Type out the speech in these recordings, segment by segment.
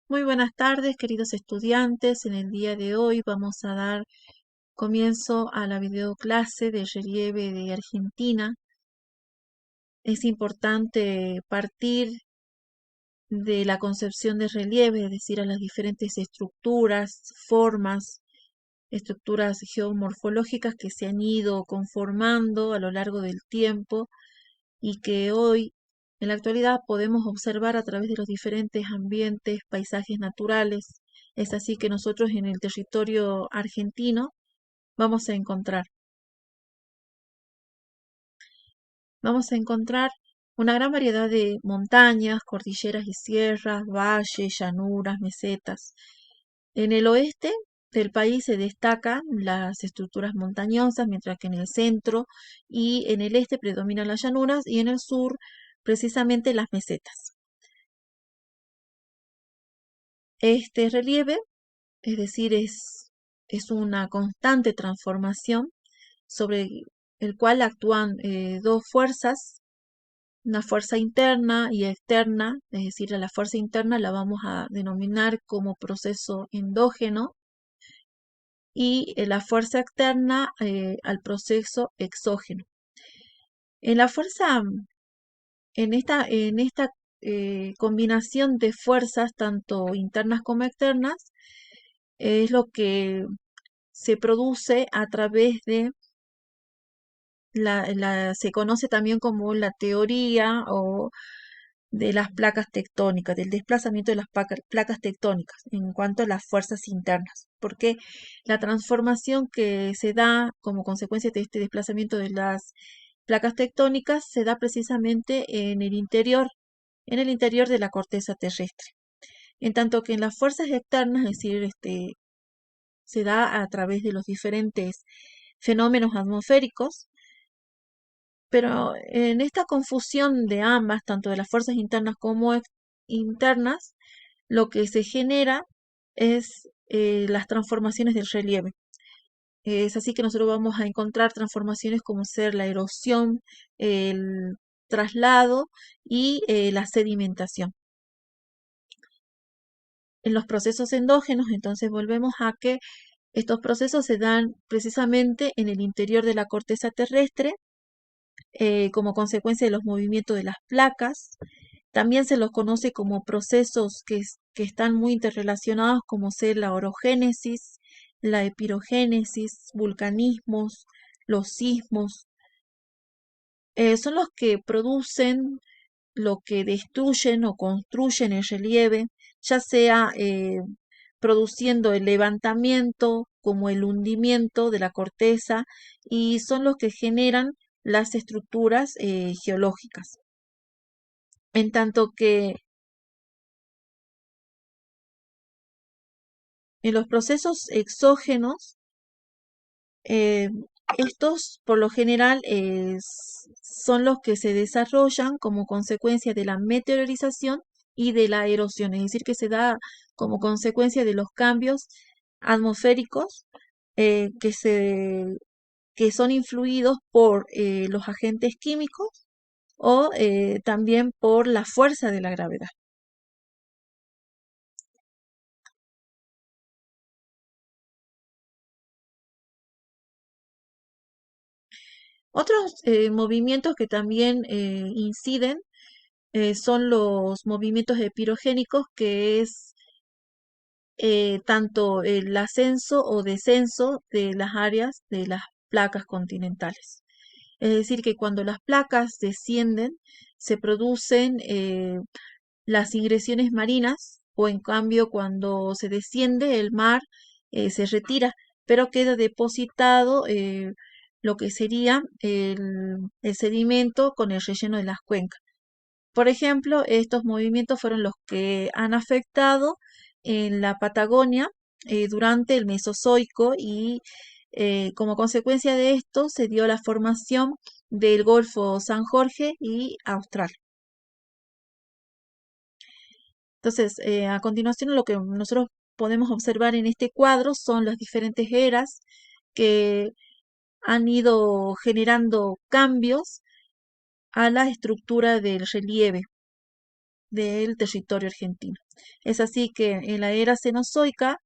Muy buenas tardes, queridos estudiantes. En el día de hoy vamos a dar comienzo a la videoclase de relieve de Argentina. Es importante partir de la concepción de relieve, es decir, a las diferentes estructuras, formas, estructuras geomorfológicas que se han ido conformando a lo largo del tiempo y que hoy, en la actualidad, podemos observar a través de los diferentes ambientes, paisajes naturales. Es así que nosotros en el territorio argentino vamos a encontrar. Vamos a encontrar una gran variedad de montañas, cordilleras y sierras, valles, llanuras, mesetas. En el oeste del país se destacan las estructuras montañosas, mientras que en el centro y en el este predominan las llanuras y en el sur precisamente las mesetas. Este relieve, es decir, es una constante transformación sobre el cual actúan dos fuerzas, una fuerza interna y externa, es decir, a la fuerza interna la vamos a denominar como proceso endógeno y la fuerza externa al proceso exógeno. En la fuerza, en esta combinación de fuerzas, tanto internas como externas, es lo que se produce a través de se conoce también como la teoría o de las placas tectónicas, del desplazamiento de las placas tectónicas en cuanto a las fuerzas internas, porque la transformación que se da como consecuencia de este desplazamiento de las placas tectónicas se da precisamente en el interior de la corteza terrestre. En tanto que en las fuerzas externas, es decir, se da a través de los diferentes fenómenos atmosféricos, pero en esta confusión de ambas, tanto de las fuerzas internas como internas, lo que se genera es las transformaciones del relieve. Es así que nosotros vamos a encontrar transformaciones como ser la erosión, el traslado y la sedimentación. En los procesos endógenos, entonces volvemos a que estos procesos se dan precisamente en el interior de la corteza terrestre como consecuencia de los movimientos de las placas. También se los conoce como procesos que están muy interrelacionados, como ser la orogénesis, la epirogénesis, vulcanismos, los sismos. Son los que producen, lo que destruyen o construyen el relieve, ya sea produciendo el levantamiento como el hundimiento de la corteza, y son los que generan las estructuras geológicas. En tanto que en los procesos exógenos, eh, estos por lo general son los que se desarrollan como consecuencia de la meteorización y de la erosión, es decir, que se da como consecuencia de los cambios atmosféricos eh, que, se, que son influidos por los agentes químicos o también por la fuerza de la gravedad. Otros movimientos que también inciden son los movimientos epirogénicos, que es tanto el ascenso o descenso de las áreas de las placas continentales. Es decir, que cuando las placas descienden, se producen las ingresiones marinas, o en cambio cuando se desciende el mar se retira, pero queda depositado lo que sería el sedimento con el relleno de las cuencas. Por ejemplo, estos movimientos fueron los que han afectado en la Patagonia durante el Mesozoico y como consecuencia de esto se dio la formación del Golfo San Jorge y Austral. Entonces, a continuación, lo que nosotros podemos observar en este cuadro son las diferentes eras que han ido generando cambios a la estructura del relieve. del territorio argentino. Es así que en la era cenozoica,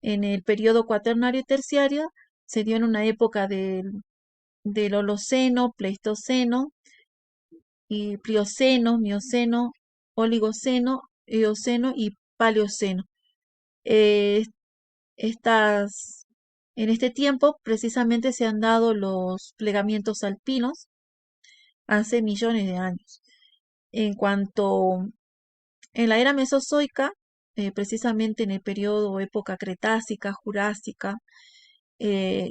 en el periodo cuaternario y terciario, se dio en una época del Holoceno, Pleistoceno, y Plioceno, Mioceno, Oligoceno, Eoceno y Paleoceno. Eh, estas, en este tiempo precisamente se han dado los plegamientos alpinos hace millones de años. En cuanto en la era mesozoica, precisamente en el periodo o época cretácica, jurásica,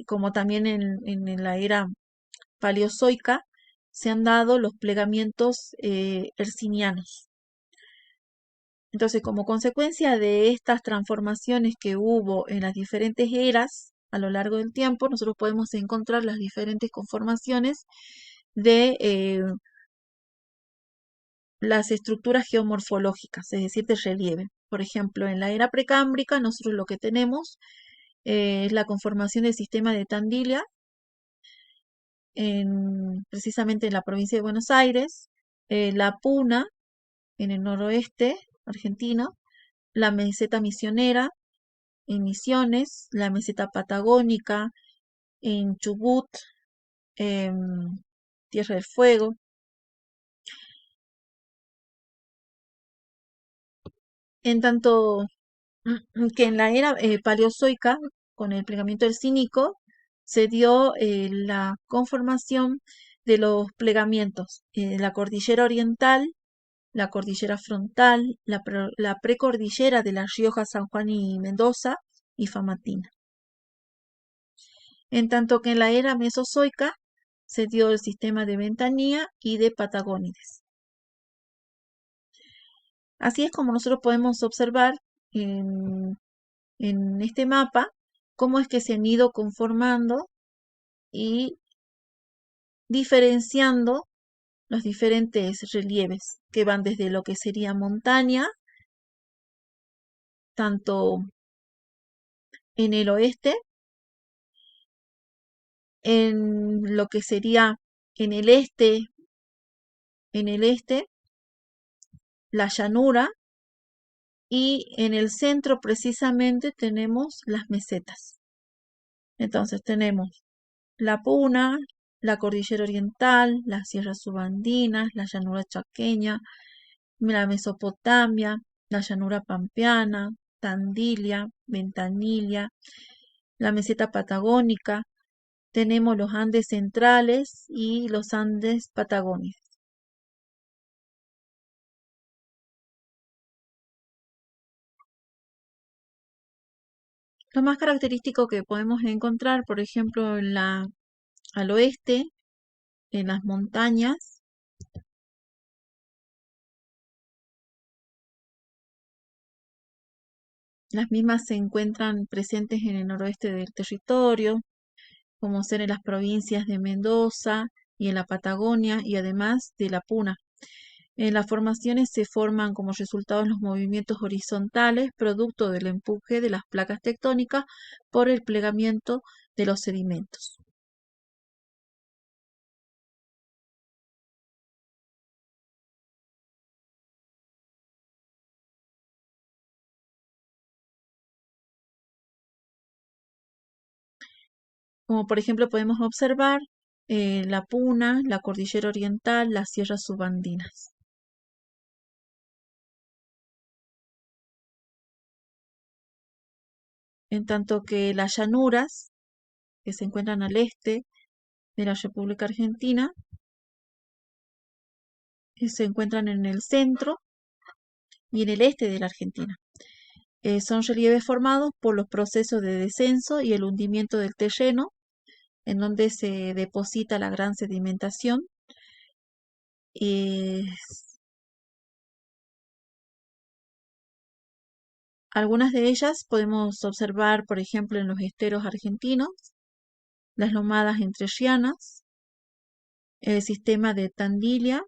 como también en la era paleozoica, se han dado los plegamientos hercinianos. Entonces, como consecuencia de estas transformaciones que hubo en las diferentes eras a lo largo del tiempo, nosotros podemos encontrar las diferentes conformaciones de las estructuras geomorfológicas, es decir, de relieve. Por ejemplo, en la era precámbrica, nosotros lo que tenemos es la conformación del sistema de Tandilia, precisamente en la provincia de Buenos Aires, la Puna, en el noroeste argentino, la meseta misionera, en Misiones, la meseta patagónica, en Chubut, Tierra del Fuego. En tanto que en la era paleozoica, con el plegamiento del Cínico, se dio la conformación de los plegamientos, la cordillera oriental, la cordillera frontal, la precordillera de La Rioja, San Juan y Mendoza y Famatina. En tanto que en la era mesozoica se dio el sistema de Ventanilla y de Patagónides. Así es como nosotros podemos observar en este mapa cómo es que se han ido conformando y diferenciando los diferentes relieves que van desde lo que sería montaña, tanto en el oeste, en lo que sería en el este, la llanura, y en el centro precisamente tenemos las mesetas. Entonces tenemos la Puna, la cordillera oriental, las sierras subandinas, la llanura chaqueña, la Mesopotamia, la llanura pampeana, Tandilia, Ventanilla, la meseta patagónica, tenemos los Andes centrales y los Andes patagónicos. Lo más característico que podemos encontrar, por ejemplo, al oeste, en las montañas, las mismas se encuentran presentes en el noroeste del territorio, como ser en las provincias de Mendoza y en la Patagonia y además de la Puna. Las formaciones se forman como resultado de los movimientos horizontales, producto del empuje de las placas tectónicas por el plegamiento de los sedimentos. Como por ejemplo podemos observar la Puna, la cordillera oriental, las sierras subandinas. En tanto que las llanuras, que se encuentran al este de la República Argentina, se encuentran en el centro y en el este de la Argentina. Son relieves formados por los procesos de descenso y el hundimiento del terreno, en donde se deposita la gran sedimentación. Eh, Algunas de ellas podemos observar, por ejemplo, en los esteros argentinos, las lomadas entrerrianas, el sistema de Tandilia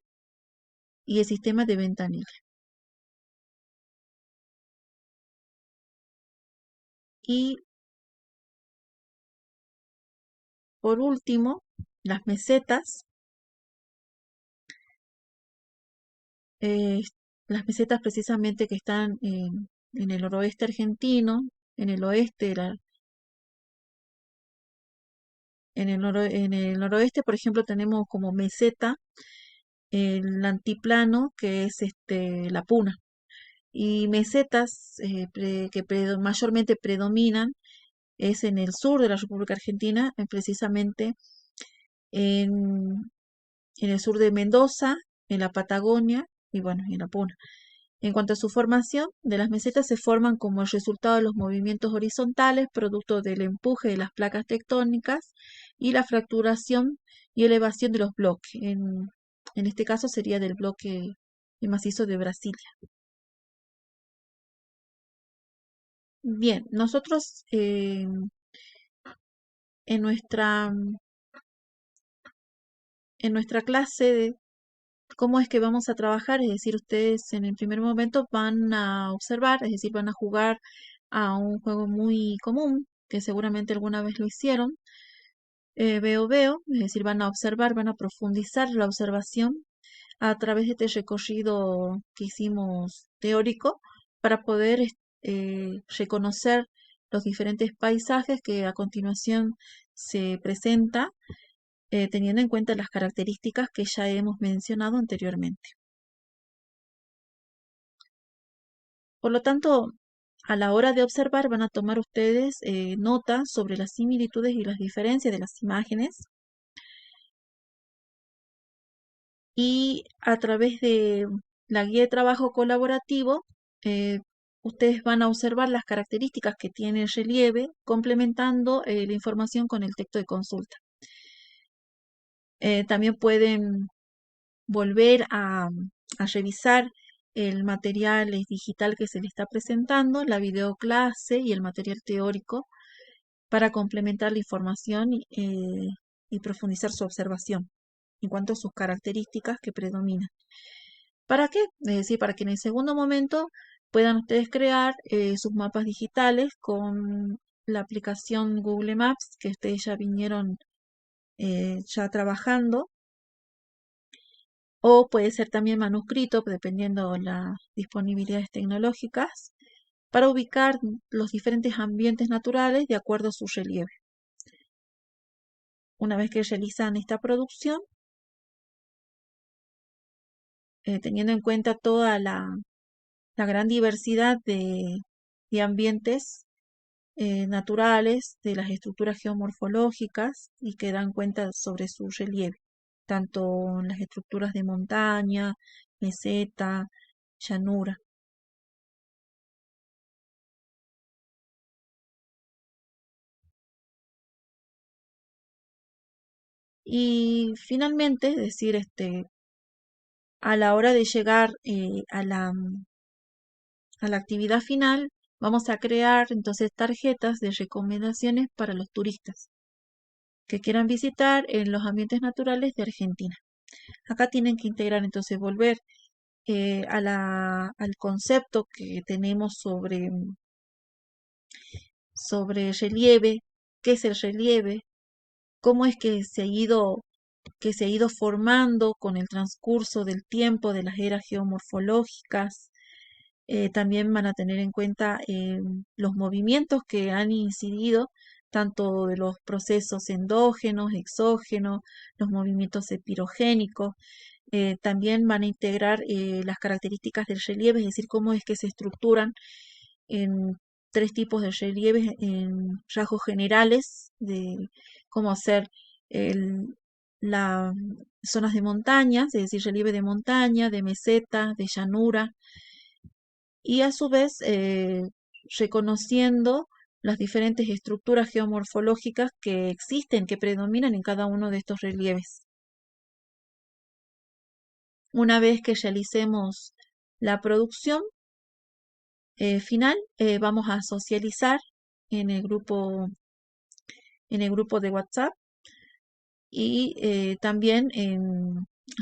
y el sistema de Ventanilla. Y por último, las mesetas las mesetas precisamente que están en el noroeste argentino, en el oeste, en el noroeste, por ejemplo, tenemos como meseta el antiplano, que es la puna, y mesetas que mayormente predominan es en el sur de la República Argentina, precisamente en, en el sur de Mendoza, en la Patagonia y bueno, en la Puna. En cuanto a su formación, de las mesetas se forman como el resultado de los movimientos horizontales, producto del empuje de las placas tectónicas y la fracturación y elevación de los bloques. En este caso sería del bloque macizo de Brasilia. Bien, nosotros en nuestra, en nuestra clase de cómo es que vamos a trabajar, es decir, ustedes en el primer momento van a observar, es decir, van a jugar a un juego muy común, que seguramente alguna vez lo hicieron, veo, es decir, van a observar, van a profundizar la observación a través de este recorrido que hicimos teórico para poder reconocer los diferentes paisajes que a continuación se presenta teniendo en cuenta las características que ya hemos mencionado anteriormente. Por lo tanto, a la hora de observar van a tomar ustedes nota sobre las similitudes y las diferencias de las imágenes y a través de la guía de trabajo colaborativo eh, ustedes van a observar las características que tiene el relieve complementando la información con el texto de consulta. También pueden volver a revisar el material digital que se le está presentando, la videoclase y el material teórico para complementar la información y profundizar su observación en cuanto a sus características que predominan. ¿Para qué? Es decir, para que en el segundo momento puedan ustedes crear sus mapas digitales con la aplicación Google Maps que ustedes ya vinieron ya trabajando, o puede ser también manuscrito, dependiendo de las disponibilidades tecnológicas, para ubicar los diferentes ambientes naturales de acuerdo a su relieve. Una vez que realizan esta producción, teniendo en cuenta toda la gran diversidad de ambientes naturales, de las estructuras geomorfológicas y que dan cuenta sobre su relieve, tanto en las estructuras de montaña, meseta, llanura. Y finalmente, es decir, a la hora de llegar a la actividad final, vamos a crear entonces tarjetas de recomendaciones para los turistas que quieran visitar en los ambientes naturales de Argentina. Acá tienen que integrar entonces, volver al concepto que tenemos sobre relieve, qué es el relieve, cómo es que se ha ido formando con el transcurso del tiempo de las eras geomorfológicas. También van a tener en cuenta los movimientos que han incidido, tanto de los procesos endógenos, exógenos, los movimientos epirogénicos. También van a integrar las características del relieve, es decir, cómo es que se estructuran en tres tipos de relieves en rasgos generales de cómo hacer las zonas de montañas, es decir, relieve de montaña, de meseta, de llanura, y a su vez reconociendo las diferentes estructuras geomorfológicas que existen, que predominan en cada uno de estos relieves. Una vez que realicemos la producción final, vamos a socializar en el grupo, de WhatsApp y también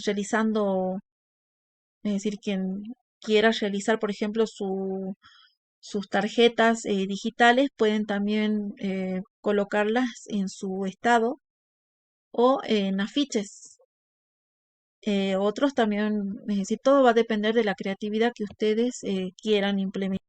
realizando, es decir, quien quiera realizar, por ejemplo, sus tarjetas digitales, pueden también colocarlas en su estado o en afiches Otros también, es decir, todo va a depender de la creatividad que ustedes quieran implementar.